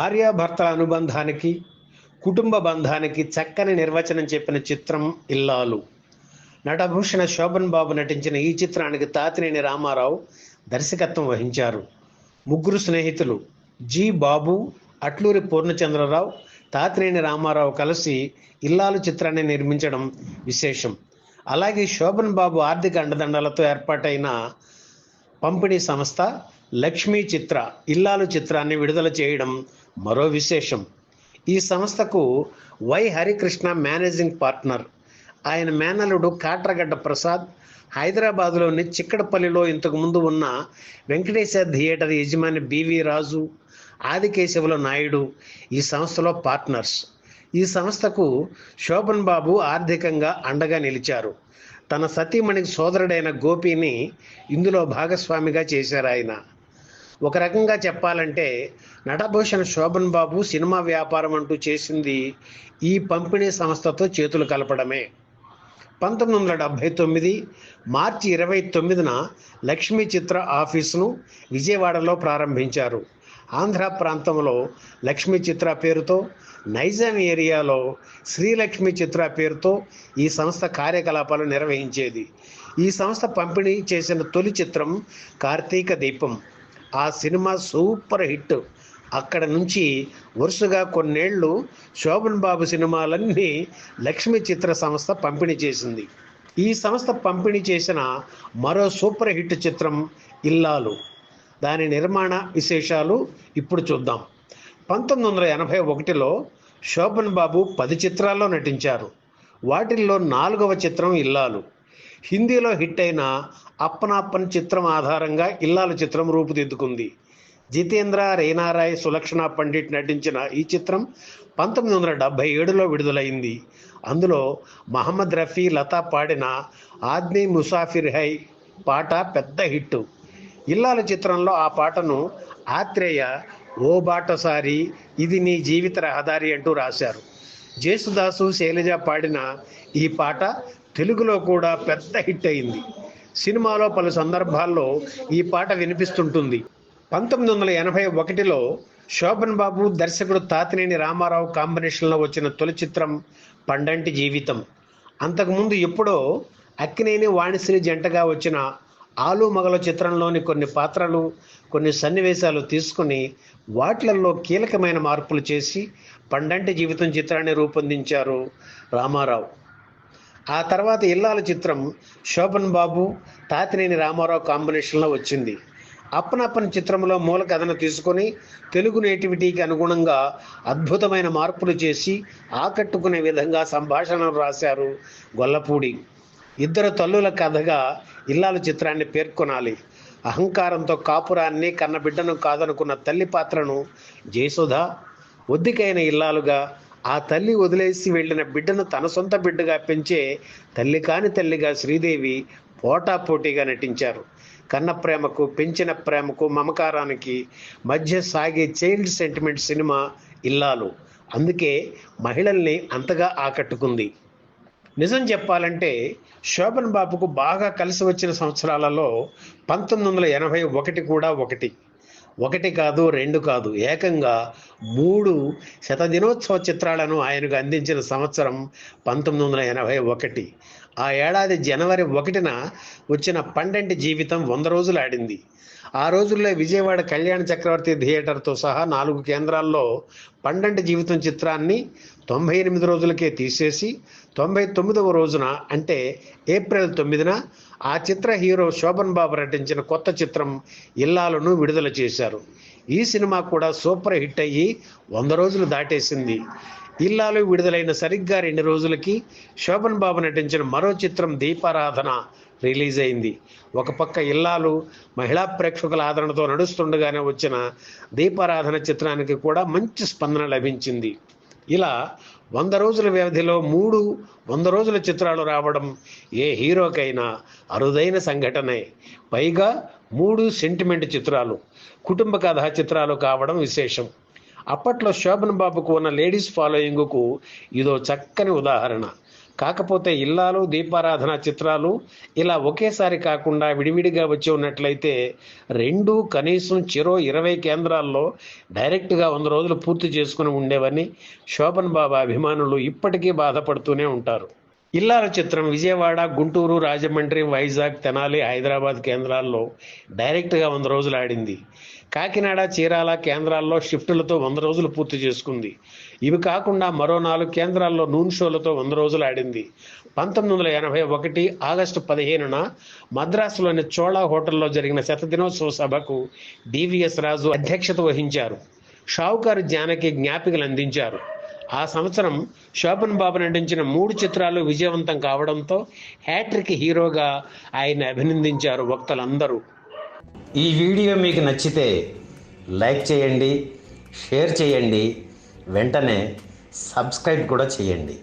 భార్యాభర్తల అనుబంధానికి, కుటుంబ బంధానికి చక్కని నిర్వచనం చెప్పిన చిత్రం ఇల్లాలు. నటభూషణ శోభన్ బాబు నటించిన ఈ చిత్రానికి తాతినేని రామారావు దర్శకత్వం వహించారు. ముగ్గురు స్నేహితులు జి బాబు, అట్లూరి పూర్ణచంద్రరావు, తాతినేని రామారావు కలిసి ఇల్లాలు చిత్రాన్ని నిర్మించడం విశేషం. అలాగే శోభన్ బాబు ఆర్థిక అండదండలతో ఏర్పాటైన పంపిణీ సంస్థ లక్ష్మీ చిత్ర ఇల్లాలు చిత్రాన్ని విడుదల చేయడం మరో విశేషం. ఈ సంస్థకు వై హరికృష్ణ మేనేజింగ్ పార్ట్నర్. ఆయన మేనలుడు కాట్రగడ్డ ప్రసాద్ హైదరాబాదులోని చిక్కడపల్లిలో ఇంతకుముందు ఉన్న వెంకటేశ థియేటర్ యజమాని బివి రాజు, ఆదికేశవుల నాయుడు ఈ సంస్థలో పార్ట్నర్స్. ఈ సంస్థకు శోభన్ బాబు ఆర్థికంగా అండగా నిలిచారు. తన సతీమణికి సోదరుడైన గోపిని ఇందులో భాగస్వామిగా చేశారు ఆయన. ఒక రకంగా చెప్పాలంటే నటభూషణ శోభన్ బాబు సినిమా వ్యాపారం అంటూ చేసింది ఈ పంపిణీ సంస్థతో చేతులు కలపడమే. 1979 మార్చి 29న లక్ష్మీ చిత్ర ఆఫీసును విజయవాడలో ప్రారంభించారు. ఆంధ్ర ప్రాంతంలో లక్ష్మీ చిత్ర పేరుతో, నైజాం ఏరియాలో శ్రీలక్ష్మి చిత్ర పేరుతో ఈ సంస్థ కార్యకలాపాలు నిర్వహించేది. ఈ సంస్థ పంపిణీ చేసిన తొలి చిత్రం కార్తీక దీపం. ఆ సినిమా సూపర్ హిట్. అక్కడ నుంచి వరుసగా కొన్నేళ్లు శోభన్ బాబు సినిమాలన్నీ లక్ష్మీ చిత్ర సంస్థ పంపిణీ చేసింది. ఈ సంస్థ పంపిణీ చేసిన మరో సూపర్ హిట్ చిత్రం ఇల్లాలు. దాని నిర్మాణ విశేషాలు ఇప్పుడు చూద్దాం. 1981లో శోభన్ బాబు 10 చిత్రాల్లో నటించారు. వాటిల్లో 4వ చిత్రం ఇల్లాలు. హిందీలో హిట్ అయిన అప్పనాప్పన్ చిత్రం ఆధారంగా ఇల్లాలు చిత్రం రూపుదిద్దుకుంది. జితేంద్ర, రైనారాయ్, సులక్షణ పండిట్ నటించిన ఈ చిత్రం 1977లో విడుదలైంది. అందులో మహమ్మద్ రఫీ, లతా పాడిన ఆద్మీ ముసాఫిర్ హై పాట పెద్ద హిట్. ఇల్లాలు చిత్రంలో ఆ పాటను ఆత్రేయ ఓ బాటసారి ఇది నీ జీవిత రహదారి అంటూ రాశారు. జేసుదాసు, శైలజ పాడిన ఈ పాట తెలుగులో కూడా పెద్ద హిట్ అయింది. సినిమాలో పలు సందర్భాల్లో ఈ పాట వినిపిస్తుంటుంది. 1981లో శోభన్ బాబు, దర్శకుడు తాతినేని రామారావు కాంబినేషన్లో వచ్చిన తొలి చిత్రం పండంటి జీవితం. అంతకుముందు ఎప్పుడో అక్కినేని వాణిశ్రీ జంటగా వచ్చిన ఆలు మగల చిత్రంలోని కొన్ని పాత్రలు, కొన్ని సన్నివేశాలు తీసుకుని వాటిలలో కీలకమైన మార్పులు చేసి పండంటి జీవితం చిత్రాన్ని రూపొందించారు రామారావు. ఆ తర్వాత ఇల్లాల చిత్రం శోభన్ బాబు, తాతినేని రామారావు కాంబినేషన్లో వచ్చింది. అప్పనప్పన్ చిత్రంలో మూల కథను తీసుకొని తెలుగు నేటివిటీకి అనుగుణంగా అద్భుతమైన మార్పులు చేసి ఆకట్టుకునే విధంగా సంభాషణలు రాశారు గొల్లపూడి. ఇద్దరు తల్లుల కథగా ఇల్లాలు చిత్రాన్ని పేర్కొనాలి. అహంకారంతో కాపురాన్ని, కన్నబిడ్డను కాదనుకున్న తల్లి పాత్రను జయసుధ, ఒద్దికైన ఇల్లాలుగా ఆ తల్లి వదిలేసి వెళ్ళిన బిడ్డను తన సొంత బిడ్డగా పెంచే తల్లి కాని తల్లిగా శ్రీదేవి పోటాపోటీగా నటించారు. కన్న ప్రేమకు, పెంచిన ప్రేమకు, మమకారానికి మధ్య సాగే చైల్డ్ సెంటిమెంట్ సినిమా ఇల్లాలు. అందుకే మహిళల్ని అంతగా ఆకట్టుకుంది. నిజం చెప్పాలంటే శోభన్ బాబుకు బాగా కలిసి వచ్చిన సంవత్సరాలలో 1981 కూడా ఒకటి కాదు, 2 కాదు, ఏకంగా 3 శతదినోత్సవ చిత్రాలను ఆయనకు అందించిన సంవత్సరం 1981. ఆ ఏడాది జనవరి 1న వచ్చిన పండంటి జీవితం 100 రోజులు ఆడింది. ఆ రోజుల్లో విజయవాడ కళ్యాణ చక్రవర్తి థియేటర్తో సహా 4 కేంద్రాల్లో పండంటి జీవితం చిత్రాన్ని 98 రోజులకే తీసేసి 99వ రోజున అంటే ఏప్రిల్ 9న ఆ చిత్ర హీరో శోభన్ బాబు నటించిన కొత్త చిత్రం ఇల్లాలను విడుదల చేశారు. ఈ సినిమా కూడా సూపర్ హిట్ అయ్యి 100 రోజులు దాటేసింది. ఇల్లాలు విడుదలైన సరిగ్గా 2 రోజులకి శోభన్ బాబు నటించిన మరో చిత్రం దీపారాధన రిలీజ్ అయింది. ఒక పక్క ఇల్లాలు మహిళా ప్రేక్షకుల ఆదరణతో నడుస్తుండగానే వచ్చిన దీపారాధన చిత్రానికి కూడా మంచి స్పందన లభించింది. ఇలా 100 రోజుల వ్యవధిలో 3 100 రోజుల చిత్రాలు రావడం ఏ హీరోకైనా అరుదైన సంఘటనే. పైగా 3 సెంటిమెంట్ చిత్రాలు, కుటుంబ కథా చిత్రాలు కావడం విశేషం. అప్పట్లో శోభన్ బాబుకు ఉన్న లేడీస్ ఫాలోయింగ్కు ఇదో చక్కని ఉదాహరణ. కాకపోతే ఇల్లాలు, దీపారాధన చిత్రాలు ఇలా ఒకేసారి కాకుండా విడివిడిగా వచ్చి ఉన్నట్లయితే రెండూ కనీసం చెరో 20 కేంద్రాల్లో డైరెక్ట్గా 100 రోజులు పూర్తి చేసుకుని ఉండేవని శోభన్ బాబు అభిమానులు ఇప్పటికీ బాధపడుతూనే ఉంటారు. ఇల్లాల చిత్రం విజయవాడ, గుంటూరు, రాజమండ్రి, వైజాగ్, తెనాలి, హైదరాబాద్ కేంద్రాల్లో డైరెక్ట్గా 100 రోజులు ఆడింది. కాకినాడ, చీరాల కేంద్రాల్లో షిఫ్టులతో 100 రోజులు పూర్తి చేసుకుంది. ఇవి కాకుండా మరో 4 కేంద్రాల్లో నూన్ షోలతో 100 రోజులు ఆడింది. 1981 ఆగస్టు 15న మద్రాసులోని చోళా హోటల్లో జరిగిన శతదినోత్సవ సభకు డివిఎస్ రాజు అధ్యక్షత వహించారు. షావుకారు జానకి జ్ఞాపికలు అందించారు. ఆ సంవత్సరం శోభన్ బాబు నటించిన 3 చిత్రాలు విజయవంతం కావడంతో హ్యాట్రిక్ హీరోగా ఆయన అభినందించారు వక్తలందరూ. ఈ వీడియో మీకు నచ్చితే లైక్ చేయండి, షేర్ చేయండి, వెంటనే సబ్స్క్రైబ్ కూడా చేయండి.